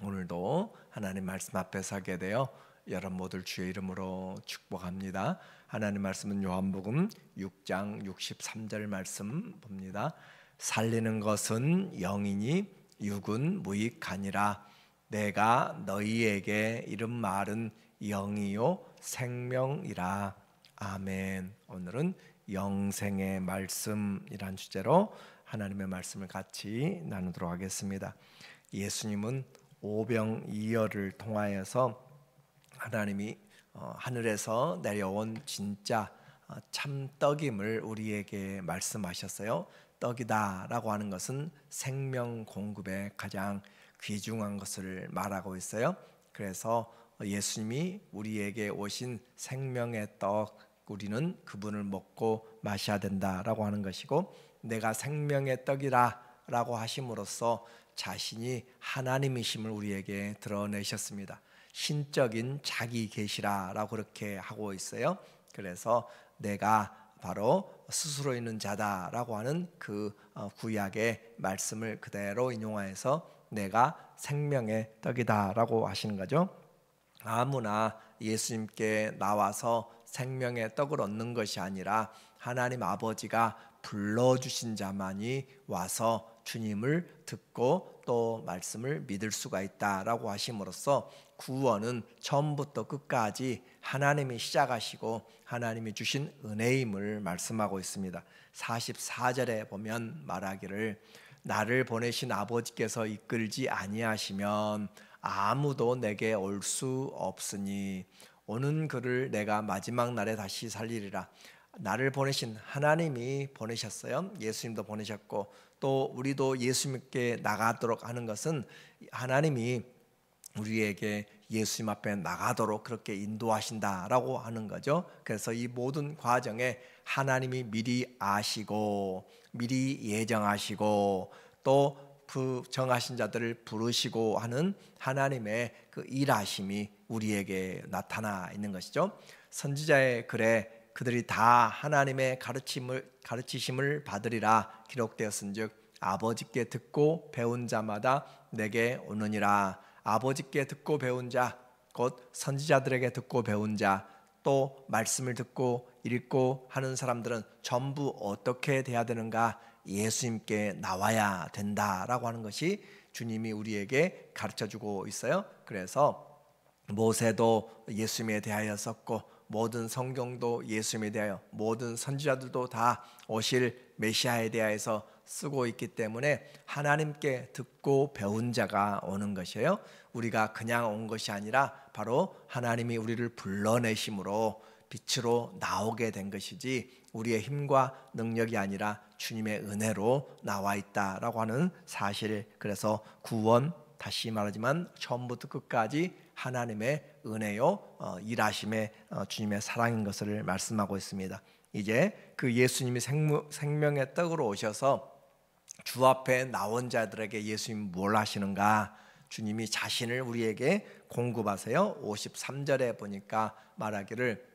오늘도 하나님 말씀 앞에 서게 되어 여러분 모두를 주의 이름으로 축복합니다. 하나님 말씀은 요한복음 6장 63절 말씀 봅니다. 살리는 것은 영이니 육은 무익하니라. 내가 너희에게 이른 말은 영이요 생명이라. 아멘. 오늘은 영생의 말씀이란 주제로 하나님의 말씀을 같이 나누도록 하겠습니다. 예수님은 오병이어를 통하여서 하나님이 하늘에서 내려온 진짜 참떡임을 우리에게 말씀하셨어요. 떡이다라고 하는 것은 생명 공급의 가장 귀중한 것을 말하고 있어요. 그래서 예수님이 우리에게 오신 생명의 떡, 우리는 그분을 먹고 마셔야 된다라고 하는 것이고, 내가 생명의 떡이라 라고 하심으로써 자신이 하나님이심을 우리에게 드러내셨습니다. 신적인 자기 계시라라고 그렇게 하고 있어요. 그래서 내가 바로 스스로 있는 자다라고 하는 그 구약의 말씀을 그대로 인용하여서 내가 생명의 떡이다라고 하시는 거죠. 아무나 예수님께 나와서 생명의 떡을 얻는 것이 아니라 하나님 아버지가 불러주신 자만이 와서 주님을 듣고 또 말씀을 믿을 수가 있다라고 하심으로써 구원은 처음부터 끝까지 하나님이 시작하시고 하나님이 주신 은혜임을 말씀하고 있습니다. 44절에 보면 말하기를 나를 보내신 아버지께서 이끌지 아니하시면 아무도 내게 올 수 없으니 오는 그를 내가 마지막 날에 다시 살리리라. 나를 보내신 하나님이 보내셨어요. 예수님도 보내셨고 또 우리도 예수님께 나가도록 하는 것은 하나님이 우리에게 예수님 앞에 나가도록 그렇게 인도하신다라고 하는 거죠. 그래서 이 모든 과정에 하나님이 미리 아시고 미리 예정하시고 또 정하신 자들을 부르시고 하는 하나님의 그 일하심이 우리에게 나타나 있는 것이죠. 선지자의 글에 그들이 다 하나님의 가르치심을 받으리라 기록되었은즉 아버지께 듣고 배운 자마다 내게 오느니라. 아버지께 듣고 배운 자, 곧 선지자들에게 듣고 배운 자, 또 말씀을 듣고 읽고 하는 사람들은 전부 어떻게 돼야 되는가? 예수님께 나와야 된다라고 하는 것이 주님이 우리에게 가르쳐주고 있어요. 그래서 모세도 예수님에 대하여 썼고 모든 성경도 예수님에 대하여, 모든 선지자들도 다 오실 메시아에 대하여서 쓰고 있기 때문에 하나님께 듣고 배운 자가 오는 것이에요. 우리가 그냥 온 것이 아니라 바로 하나님이 우리를 불러내심으로 빛으로 나오게 된 것이지 우리의 힘과 능력이 아니라 주님의 은혜로 나와 있다라고 하는 사실. 그래서 구원, 다시 말하지만 처음부터 끝까지 하나님의 은혜요 일하심의 주님의 사랑인 것을 말씀하고 있습니다. 이제 그 예수님이 생명의 떡으로 오셔서 주 앞에 나온 자들에게 예수님이 뭘 하시는가? 주님이 자신을 우리에게 공급하세요. 53절에 보니까 말하기를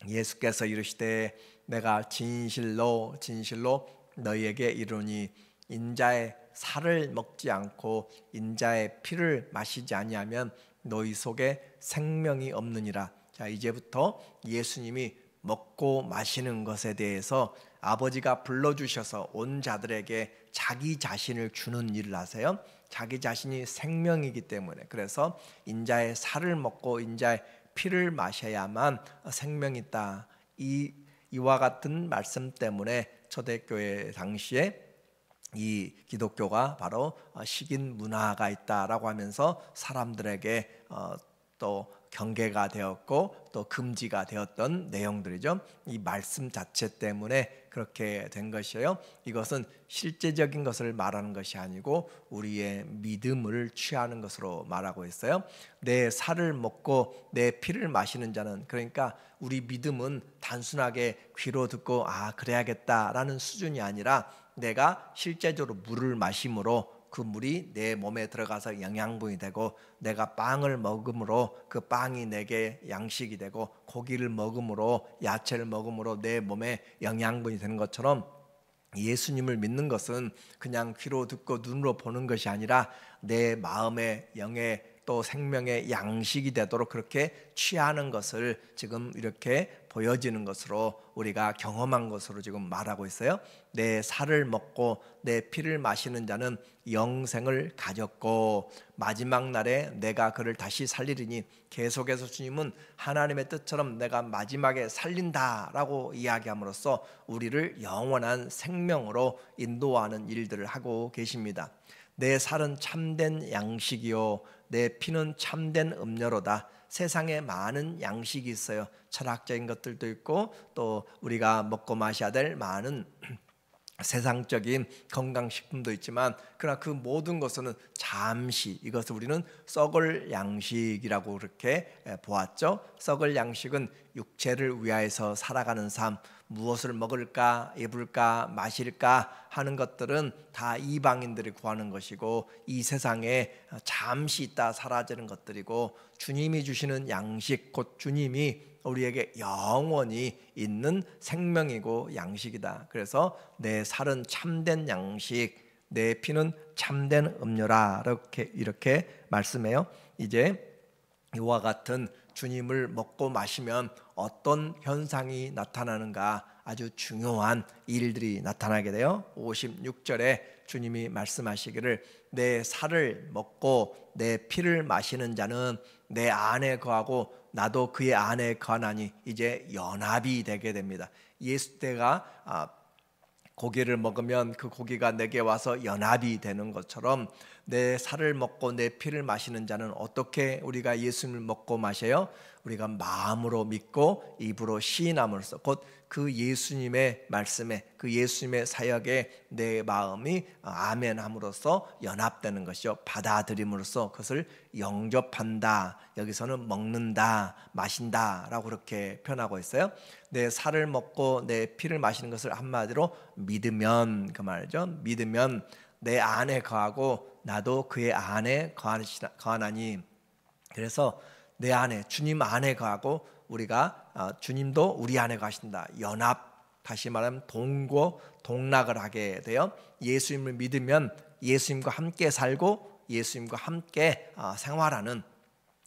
예수께서 이르시되 내가 진실로 진실로 너희에게 이르노니 인자의 살을 먹지 않고 인자의 피를 마시지 아니하면 너희 속에 생명이 없느니라. 자, 이제부터 예수님이 먹고 마시는 것에 대해서 아버지가 불러주셔서 온 자들에게 자기 자신을 주는 일을 하세요. 자기 자신이 생명이기 때문에. 그래서 인자의 살을 먹고 인자의 피를 마셔야만 생명이 있다. 이와 같은 말씀 때문에 초대교회 당시에 이 기독교가 바로 식인 문화가 있다라고 하면서 사람들에게 또 경계가 되었고 또 금지가 되었던 내용들이죠. 이 말씀 자체 때문에 그렇게 된 것이에요. 이것은 실제적인 것을 말하는 것이 아니고 우리의 믿음을 취하는 것으로 말하고 있어요. 내 살을 먹고 내 피를 마시는 자는, 그러니까 우리 믿음은 단순하게 귀로 듣고 그래야겠다라는 수준이 아니라 내가 실제적으로 물을 마심으로 그 물이 내 몸에 들어가서 영양분이 되고, 내가 빵을 먹음으로 그 빵이 내게 양식이 되고, 고기를 먹음으로, 야채를 먹음으로 내 몸에 영양분이 되는 것처럼 예수님을 믿는 것은 그냥 귀로 듣고 눈으로 보는 것이 아니라 내 마음의 영의 또 생명의 양식이 되도록 그렇게 취하는 것을 지금 이렇게 보여지는 것으로 우리가 경험한 것으로 지금 말하고 있어요. 내 살을 먹고 내 피를 마시는 자는 영생을 가졌고 마지막 날에 내가 그를 다시 살리리니, 계속해서 주님은 하나님의 뜻처럼 내가 마지막에 살린다라고 이야기함으로써 우리를 영원한 생명으로 인도하는 일들을 하고 계십니다. 내 살은 참된 양식이요 내 피는 참된 음료로다. 세상에 많은 양식이 있어요. 철학적인 것들도 있고 또 우리가 먹고 마셔야 될 많은 세상적인 건강식품도 있지만, 그러나 그 모든 것은 잠시, 이것을 우리는 썩을 양식이라고 그렇게 보았죠. 썩을 양식은 육체를 위하여서 살아가는 삶, 무엇을 먹을까 입을까 마실까 하는 것들은 다 이방인들이 구하는 것이고 이 세상에 잠시 있다 사라지는 것들이고, 주님이 주시는 양식 곧 주님이 우리에게 영원히 있는 생명이고 양식이다. 그래서 내 살은 참된 양식, 내 피는 참된 음료라 이렇게 말씀해요. 이제 이와 같은 주님을 먹고 마시면 어떤 현상이 나타나는가, 아주 중요한 일들이 나타나게 돼요. 56절에 주님이 말씀하시기를 내 살을 먹고 내 피를 마시는 자는 내 안에 거하고 나도 그의 안에 거하나니, 이제 연합이 되게 됩니다. 예수 때가 고기를 먹으면 그 고기가 내게 와서 연합이 되는 것처럼 내 살을 먹고 내 피를 마시는 자는 어떻게 우리가 예수님을 먹고 마셔요? 우리가 마음으로 믿고 입으로 시인함으로써 곧 그 예수님의 말씀에, 그 예수님의 사역에 내 마음이 아멘함으로써 연합되는 것이죠. 받아들임으로써 그것을 영접한다. 여기서는 먹는다, 마신다 라고 그렇게 표현하고 있어요. 내 살을 먹고 내 피를 마시는 것을 한마디로 믿으면, 그 말이죠. 믿으면 내 안에 거하고 나도 그의 안에 거하나니. 그래서 내 안에, 주님 안에 거하고 우리가 주님도 우리 안에 거하신다. 연합, 다시 말하면 동거 동락을 하게 돼요. 예수님을 믿으면 예수님과 함께 살고 예수님과 함께 생활하는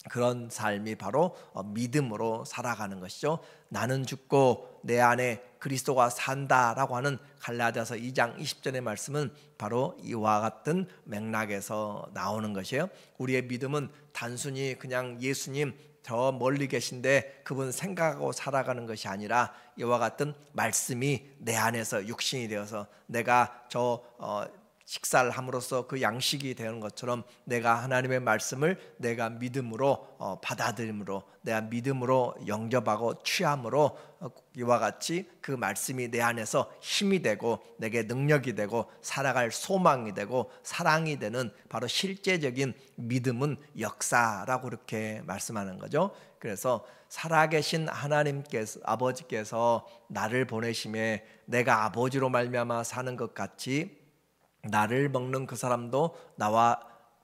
그런 삶이 바로 믿음으로 살아가는 것이죠. 나는 죽고 내 안에 그리스도가 산다라고 하는 갈라디아서 2장 20절의 말씀은 바로 이와 같은 맥락에서 나오는 것이에요. 우리의 믿음은 단순히 그냥 예수님 저 멀리 계신데 그분 생각하고 살아가는 것이 아니라 이와 같은 말씀이 내 안에서 육신이 되어서 내가 식사를 함으로써 그 양식이 되는 것처럼 내가 하나님의 말씀을 내가 믿음으로 받아들임으로, 내가 믿음으로 영접하고 취함으로 이와 같이 그 말씀이 내 안에서 힘이 되고 내게 능력이 되고 살아갈 소망이 되고 사랑이 되는 바로 실제적인 믿음은 역사라고 그렇게 말씀하는 거죠. 그래서 살아계신 하나님께서, 아버지께서 나를 보내심에 내가 아버지로 말미암아 사는 것 같이 나를 먹는 그 사람도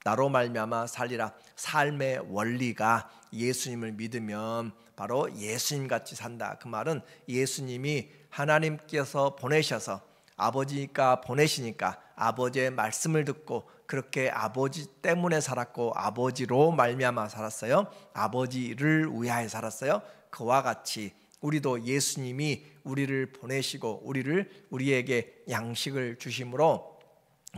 나로 말미암아 살리라. 삶의 원리가 예수님을 믿으면 바로 예수님같이 산다. 그 말은 예수님이 하나님께서 보내셔서 아버지가 보내시니까 아버지의 말씀을 듣고 그렇게 아버지 때문에 살았고 아버지로 말미암아 살았어요. 아버지를 위하여 살았어요. 그와 같이 우리도 예수님이 우리를 보내시고 우리에게 양식을 주심으로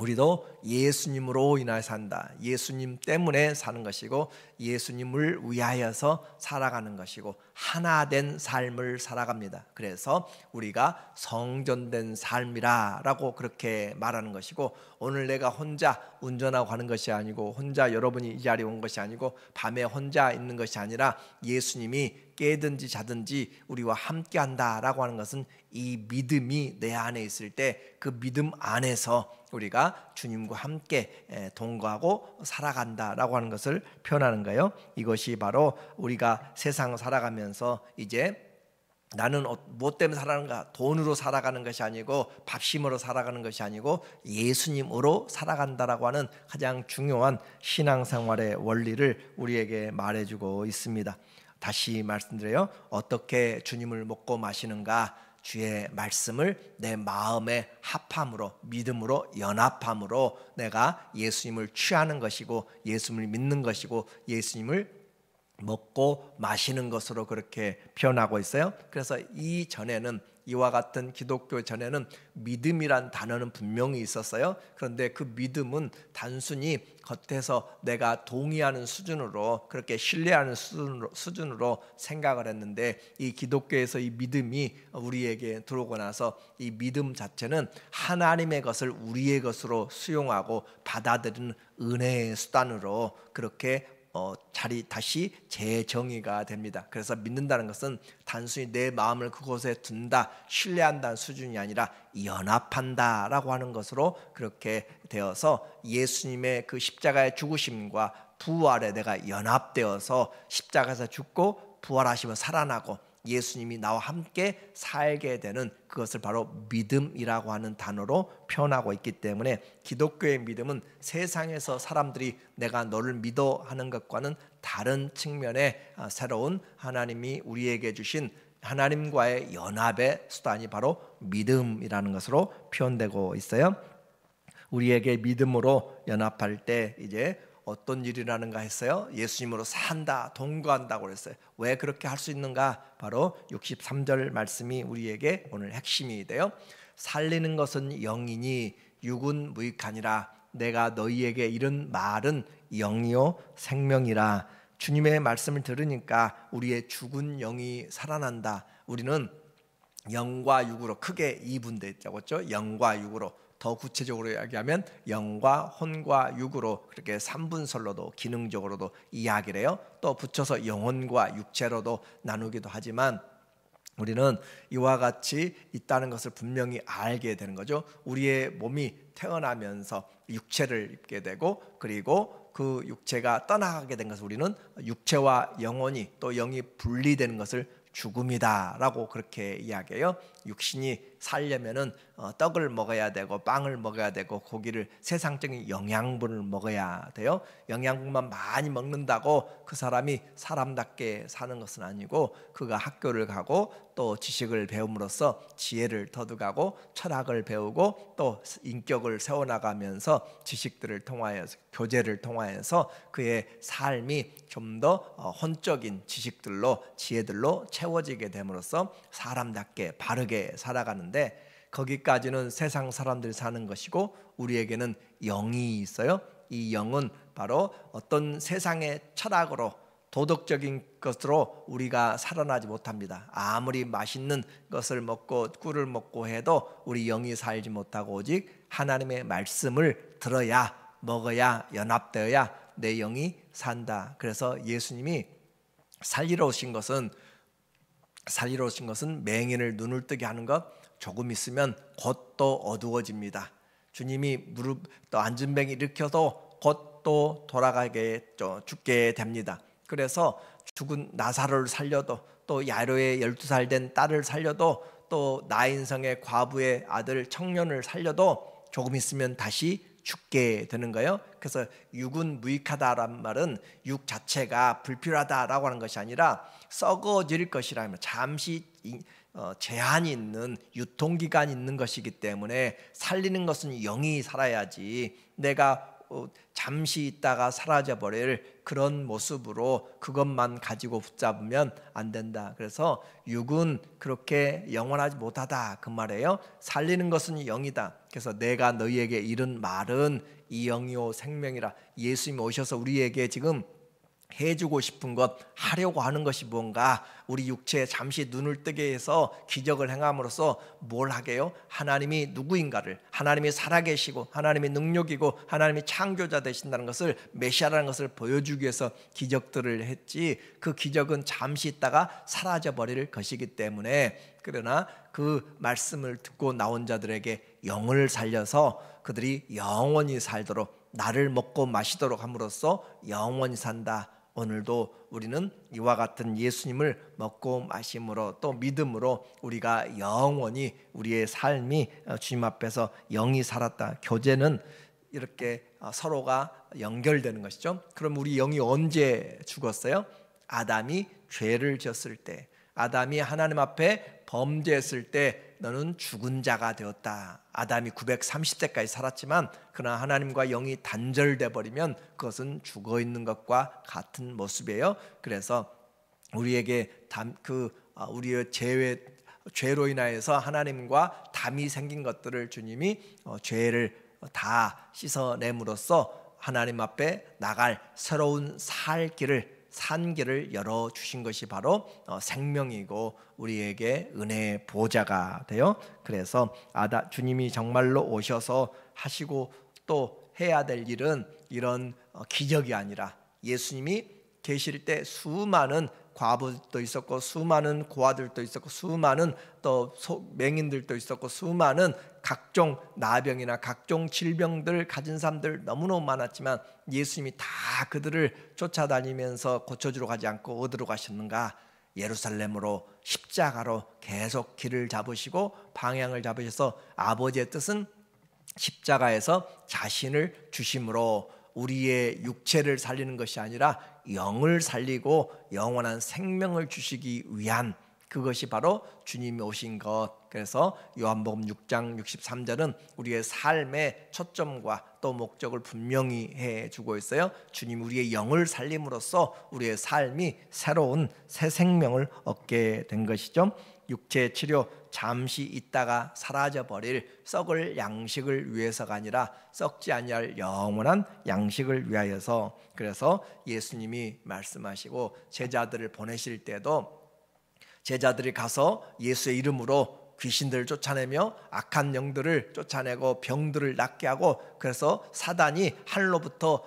우리도 예수님으로 인하여 산다. 예수님 때문에 사는 것이고 예수님을 위하여서 살아가는 것이고 하나된 삶을 살아갑니다. 그래서 우리가 성전된 삶이라고 그렇게 말하는 것이고, 오늘 내가 혼자 운전하고 가는 것이 아니고 혼자 여러분이 이 자리에 온 것이 아니고 밤에 혼자 있는 것이 아니라 예수님이 깨든지 자든지 우리와 함께 한다라고 하는 것은 이 믿음이 내 안에 있을 때 그 믿음 안에서 우리가 주님과 함께 동거하고 살아간다라고 하는 것을 표현하는 거예요. 이것이 바로 우리가 세상을 살아가면서 이제 나는 무엇 때문에 살아가는가? 돈으로 살아가는 것이 아니고 밥심으로 살아가는 것이 아니고 예수님으로 살아간다라고 하는 가장 중요한 신앙생활의 원리를 우리에게 말해주고 있습니다. 다시 말씀드려요. 어떻게 주님을 먹고 마시는가? 주의 말씀을 내 마음에 합함으로, 믿음으로 연합함으로 내가 예수님을 취하는 것이고 예수님을 믿는 것이고 예수님을 먹고 마시는 것으로 그렇게 표현하고 있어요. 그래서 이와 같은 기독교 전에는 믿음이란 단어는 분명히 있었어요. 그런데 그 믿음은 단순히 겉에서 내가 동의하는 수준으로, 그렇게 신뢰하는 수준으로 생각을 했는데, 이 기독교에서 이 믿음이 우리에게 들어오고 나서 이 믿음 자체는 하나님의 것을 우리의 것으로 수용하고 받아들이는 은혜의 수단으로 그렇게 다시 재정의가 됩니다. 그래서 믿는다는 것은 단순히 내 마음을 그곳에 둔다, 신뢰한다는 수준이 아니라 연합한다라고 하는 것으로 그렇게 되어서 예수님의 그 십자가의 죽으심과 부활에 내가 연합되어서 십자가에서 죽고 부활하시며 살아나고 예수님이 나와 함께 살게 되는 그것을 바로 믿음이라고 하는 단어로 표현하고 있기 때문에, 기독교의 믿음은 세상에서 사람들이 내가 너를 믿어 하는 것과는 다른 측면의 새로운 하나님이 우리에게 주신 하나님과의 연합의 수단이 바로 믿음이라는 것으로 표현되고 있어요. 우리에게 믿음으로 연합할 때 이제 어떤 일이라는가 했어요? 예수님으로 산다, 동거한다고 그랬어요. 왜 그렇게 할 수 있는가? 바로 63절 말씀이 우리에게 오늘 핵심이 돼요. 살리는 것은 영이니 육은 무익하니라. 내가 너희에게 이른 말은 영이요 생명이라. 주님의 말씀을 들으니까 우리의 죽은 영이 살아난다. 우리는 영과 육으로 크게 이분되어 있다고 했죠. 영과 육으로, 더 구체적으로 이야기하면 영과 혼과 육으로 그렇게 3분설로도 기능적으로도 이야기를 해요. 또 붙여서 영혼과 육체로도 나누기도 하지만 우리는 이와 같이 있다는 것을 분명히 알게 되는 거죠. 우리의 몸이 태어나면서 육체를 입게 되고, 그리고 그 육체가 떠나가게 된 것을 우리는 육체와 영혼이 또 영이 분리되는 것을 죽음이다라고 그렇게 이야기해요. 육신이 살려면은 떡을 먹어야 되고 빵을 먹어야 되고 고기를, 세상적인 영양분을 먹어야 돼요. 영양분만 많이 먹는다고 그 사람이 사람답게 사는 것은 아니고, 그가 학교를 가고 또 지식을 배움으로써 지혜를 터득하고 철학을 배우고 또 인격을 세워나가면서 지식들을 통하여서, 교제를 통하여서 그의 삶이 좀 더 혼적인 지식들로, 지혜들로 채워지게 됨으로써 사람답게 바르게 살아가는데, 거기까지는 세상 사람들이 사는 것이고 우리에게는 영이 있어요. 이 영은 바로 어떤 세상의 철학으로, 도덕적인 것으로 우리가 살아나지 못합니다. 아무리 맛있는 것을 먹고 꿀을 먹고 해도 우리 영이 살지 못하고 오직 하나님의 말씀을 들어야, 먹어야, 연합되어야 내 영이 산다. 그래서 예수님이 살리러 오신 것은 맹인을 눈을 뜨게 하는 것, 조금 있으면 곧 또 어두워집니다. 주님이 무릎 또 앉은 뱅이 일으켜도 곧 또 죽게 됩니다. 그래서 죽은 나사로를 살려도, 또 야로의 12살 된 딸을 살려도, 또 나인성의 과부의 아들 청년을 살려도 조금 있으면 다시 죽게 되는 거예요. 그래서 육은 무익하다란 말은 육 자체가 불필요하다라고 하는 것이 아니라 썩어질 것이라면 잠시 제한이 있는, 유통기간이 있는 것이기 때문에 살리는 것은 영이 살아야지 내가 잠시 있다가 사라져버릴 그런 모습으로 그것만 가지고 붙잡으면 안 된다. 그래서 육은 그렇게 영원하지 못하다 그 말이에요. 살리는 것은 영이다. 그래서 내가 너희에게 이른 말은 이 영이요 생명이라. 예수님이 오셔서 우리에게 지금 해주고 싶은 것, 하려고 하는 것이 뭔가, 우리 육체에 잠시 눈을 뜨게 해서 기적을 행함으로써 뭘 하게요? 하나님이 누구인가를, 하나님이 살아계시고 하나님이 능력이고 하나님이 창조자 되신다는 것을, 메시아라는 것을 보여주기 위해서 기적들을 했지, 그 기적은 잠시 있다가 사라져버릴 것이기 때문에, 그러나 그 말씀을 듣고 나온 자들에게 영을 살려서 그들이 영원히 살도록, 나를 먹고 마시도록 함으로써 영원히 산다. 오늘도 우리는 이와 같은 예수님을 먹고 마심으로, 또 믿음으로 우리가 영원히 우리의 삶이 주님 앞에서 영이 살았다. 교제는 이렇게 서로가 연결되는 것이죠. 그럼 우리 영이 언제 죽었어요? 아담이 죄를 지었을 때, 아담이 하나님 앞에 범죄했을 때 너는 죽은 자가 되었다. 아담이 930세까지 살았지만 그러나 하나님과 영이 단절돼 버리면 그것은 죽어 있는 것과 같은 모습이에요. 그래서 우리에게 우리의 죄로 인하여서 하나님과 담이 생긴 것들을 주님이 죄를 다 씻어냄으로써 하나님 앞에 나갈 새로운 산 길을 열어주신 것이 바로 생명이고 우리에게 은혜의 보좌가 돼요. 그래서 주님이 정말로 오셔서 하시고 또 해야 될 일은 이런 기적이 아니라 예수님이 계실 때 수많은 과부도 있었고 수많은 고아들도 있었고 수많은 또 맹인들도 있었고 수많은 각종 나병이나 각종 질병들 가진 사람들 너무너무 많았지만 예수님이 다 그들을 쫓아다니면서 고쳐주러 가지 않고 어디로 가셨는가? 예루살렘으로 십자가로 계속 길을 잡으시고 방향을 잡으셔서 아버지의 뜻은 십자가에서 자신을 주심으로 우리의 육체를 살리는 것이 아니라 영을 살리고 영원한 생명을 주시기 위한 그것이 바로 주님이 오신 것. 그래서 요한복음 6장 63절은 우리의 삶의 초점과 또 목적을 분명히 해주고 있어요. 주님 우리의 영을 살림으로써 우리의 삶이 새로운 새 생명을 얻게 된 것이죠. 육체 치료 잠시 있다가 사라져버릴 썩을 양식을 위해서가 아니라 썩지 아니할 영원한 양식을 위하여서. 그래서 예수님이 말씀하시고 제자들을 보내실 때도 제자들이 가서 예수의 이름으로 귀신들을 쫓아내며 악한 영들을 쫓아내고 병들을 낫게 하고 그래서 사단이 하늘로부터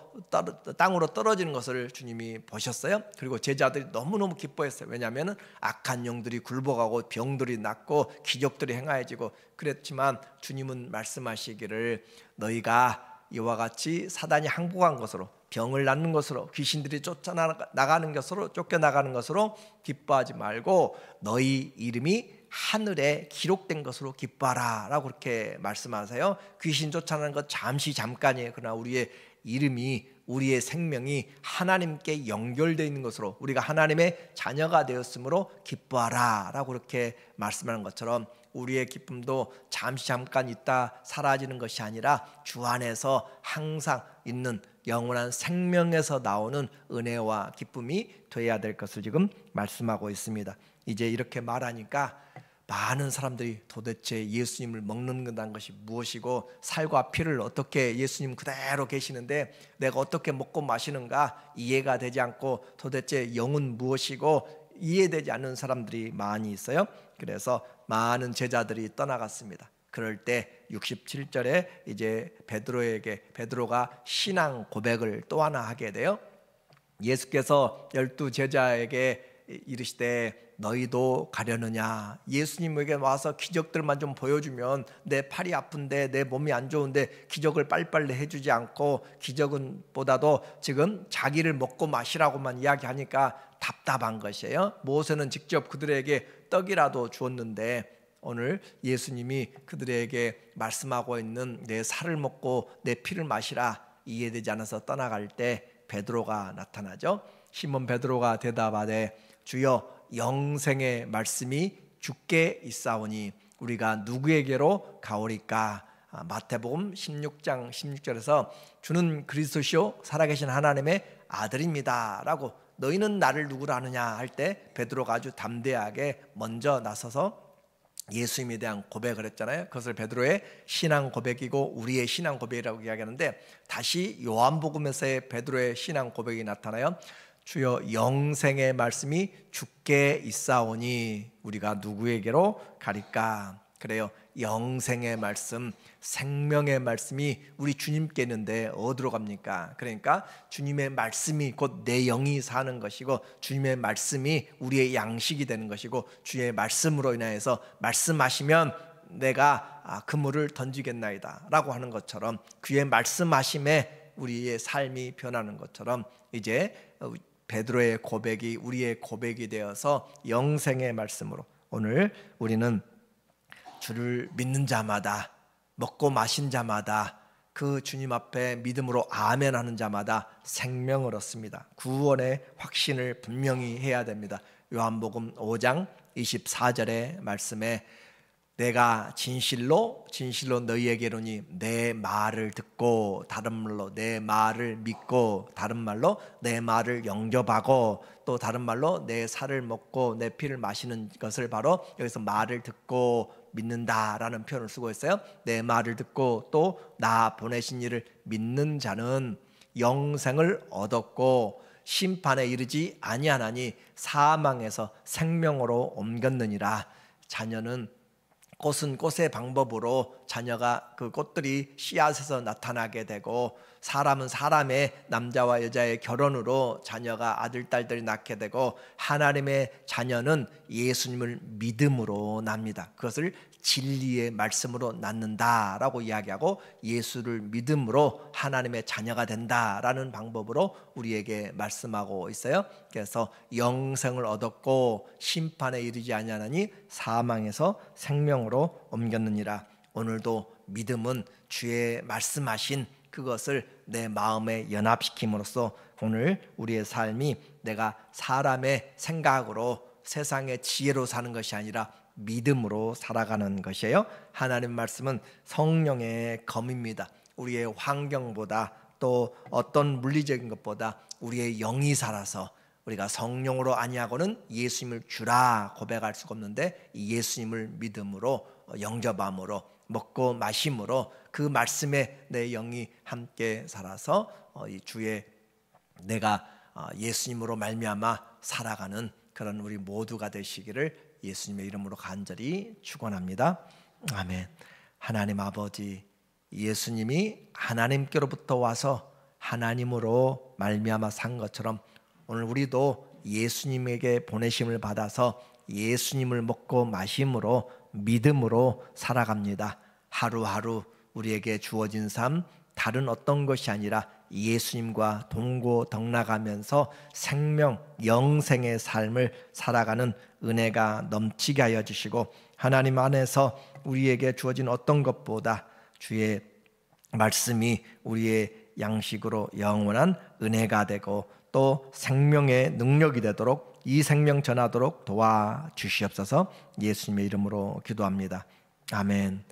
땅으로 떨어지는 것을 주님이 보셨어요. 그리고 제자들이 너무너무 기뻐했어요. 왜냐하면 악한 영들이 굴복하고 병들이 낫고 기적들이 행하여지고 그랬지만 주님은 말씀하시기를 너희가 이와 같이 사단이 항복한 것으로 병을 낫는 것으로 귀신들이 쫓겨나가는 것으로 기뻐하지 말고 너희 이름이 하늘에 기록된 것으로 기뻐하라 라고 그렇게 말씀하세요. 귀신 쫓아내는 것 잠깐이에요. 그러나 우리의 이름이 우리의 생명이 하나님께 연결되어 있는 것으로 우리가 하나님의 자녀가 되었으므로 기뻐하라 라고 그렇게 말씀하는 것처럼 우리의 기쁨도 잠깐 있다 사라지는 것이 아니라 주 안에서 항상 있는 영원한 생명에서 나오는 은혜와 기쁨이 되어야 될 것을 지금 말씀하고 있습니다. 이제 이렇게 말하니까 많은 사람들이 도대체 예수님을 먹는다는 것이 무엇이고 살과 피를 어떻게 예수님 그대로 계시는데 내가 어떻게 먹고 마시는가 이해가 되지 않고 도대체 영은 무엇이고 이해되지 않는 사람들이 많이 있어요. 그래서 많은 제자들이 떠나갔습니다. 그럴 때 67절에 이제 베드로가 신앙 고백을 또 하나 하게 돼요. 예수께서 12 제자에게 이르시되 너희도 가려느냐. 예수님에게 와서 기적들만 좀 보여주면 내 팔이 아픈데 내 몸이 안 좋은데 기적을 빨리빨리 해주지 않고 기적은 보다도 지금 자기를 먹고 마시라고만 이야기하니까 답답한 것이에요. 모세는 직접 그들에게 떡이라도 주었는데 오늘 예수님이 그들에게 말씀하고 있는 내 살을 먹고 내 피를 마시라 이해되지 않아서 떠나갈 때 베드로가 나타나죠. 시몬 베드로가 대답하되 주여 영생의 말씀이 주께 있사오니 우리가 누구에게로 가오리까. 마태복음 16장 16절에서 주는 그리스도시요 살아계신 하나님의 아들입니다 라고 너희는 나를 누구라 하느냐 할 때 베드로가 아주 담대하게 먼저 나서서 예수님에 대한 고백을 했잖아요. 그것을 베드로의 신앙 고백이고 우리의 신앙 고백이라고 이야기하는데 다시 요한복음에서의 베드로의 신앙 고백이 나타나요. 주여 영생의 말씀이 주께 있사오니 우리가 누구에게로 가리까. 그래요. 영생의 말씀, 생명의 말씀이 우리 주님께 있는데 어디로 갑니까? 그러니까 주님의 말씀이 곧 내 영이 사는 것이고 주님의 말씀이 우리의 양식이 되는 것이고 주의 말씀으로 인하여서 말씀하시면 내가 그물을 던지겠나이다 라고 하는 것처럼 그의 말씀하심에 우리의 삶이 변하는 것처럼 이제 베드로의 고백이 우리의 고백이 되어서 영생의 말씀으로 오늘 우리는 주를 믿는 자마다 먹고 마신 자마다 그 주님 앞에 믿음으로 아멘 하는 자마다 생명을 얻습니다. 구원의 확신을 분명히 해야 됩니다. 요한복음 5장 24절의 말씀에 내가 진실로 너희에게 이르노니 내 말을 듣고, 다른 말로 내 말을 믿고, 다른 말로 내 말을 영접하고, 또 다른 말로 내 살을 먹고 내 피를 마시는 것을 바로 여기서 말을 듣고 믿는다라는 표현을 쓰고 있어요. 내 말을 듣고 또 나 보내신 이를 믿는 자는 영생을 얻었고 심판에 이르지 아니하나니 사망에서 생명으로 옮겼느니라. 자녀는 꽃은 꽃의 방법으로 자녀가 그 꽃들이 씨앗에서 나타나게 되고, 사람은 사람의 남자와 여자의 결혼으로 자녀가 아들 딸들이 낳게 되고, 하나님의 자녀는 예수님을 믿음으로 납니다. 그것을 진리의 말씀으로 낳는다라고 이야기하고, 예수를 믿음으로 하나님의 자녀가 된다라는 방법으로 우리에게 말씀하고 있어요. 그래서 영생을 얻었고 심판에 이르지 아니하나니 사망에서 생명으로 옮겼느니라. 오늘도 믿음은 주의 말씀하신 그것을 내 마음에 연합시킴으로써 오늘 우리의 삶이 내가 사람의 생각으로 세상의 지혜로 사는 것이 아니라 믿음으로 살아가는 것이에요. 하나님 말씀은 성령의 검입니다. 우리의 환경보다 또 어떤 물리적인 것보다 우리의 영이 살아서, 우리가 성령으로 아니하고는 예수님을 주라 고백할 수가 없는데, 이 예수님을 믿음으로 영접함으로 먹고 마심으로 그 말씀에 내 영이 함께 살아서 이 주의 내가 예수님으로 말미암아 살아가는 그런 우리 모두가 되시기를 예수님의 이름으로 간절히 축원합니다. 아멘. 하나님 아버지, 예수님이 하나님께로부터 와서 하나님으로 말미암아 산 것처럼 오늘 우리도 예수님에게 보내심을 받아서 예수님을 먹고 마심으로 믿음으로 살아갑니다. 하루하루 우리에게 주어진 삶 다른 어떤 것이 아니라 예수님과 동고동락하면서 생명, 영생의 삶을 살아가는 은혜가 넘치게 하여 주시고, 하나님 안에서 우리에게 주어진 어떤 것보다 주의 말씀이 우리의 양식으로 영원한 은혜가 되고 또 생명의 능력이 되도록 이 생명 전하도록 도와주시옵소서. 예수님의 이름으로 기도합니다. 아멘.